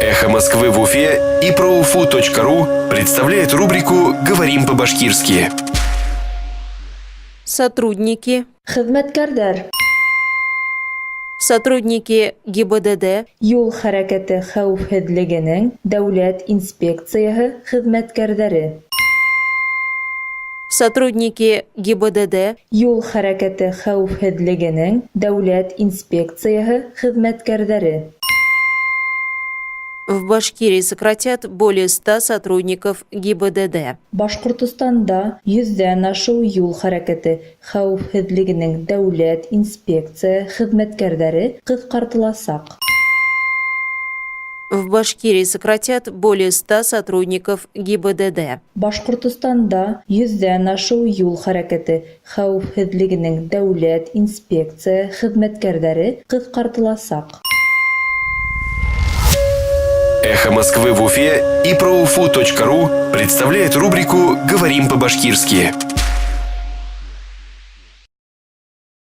Эхо Москвы в Уфе и ProUFU.ру представляет рубрику «Говорим по-башкирски». Сотрудники. Хезмәткәрләр. Сотрудники ГИБДД. Юл хәрәкәте хәвефһезлегенең дәүләт инспекцияһы хезмәткәрләре. Сотрудники ГИБДД. Юл хәрәкәте хәвефһезлегенең дәүләт инспекцияһы хезмәткәрләре. В Башкирии сократят более 100 сотрудников ГИБДД. Башкортостанда 100дән ашу юл хәрәкәте хәвефһезлегенең дәүләт инспекция хезмәткәрләре кыскартылачак. В Башкирии сократят более 100 сотрудников ГИБДД. Башкортостанда 100дән ашу юл хәрәкәте хәвефһезлегенең дәүләт инспекция хезмәткәрләре кыскартылачак. Эхо Москвы в Уфе и ProUFU.ру представляет рубрику «Говорим по-башкирски».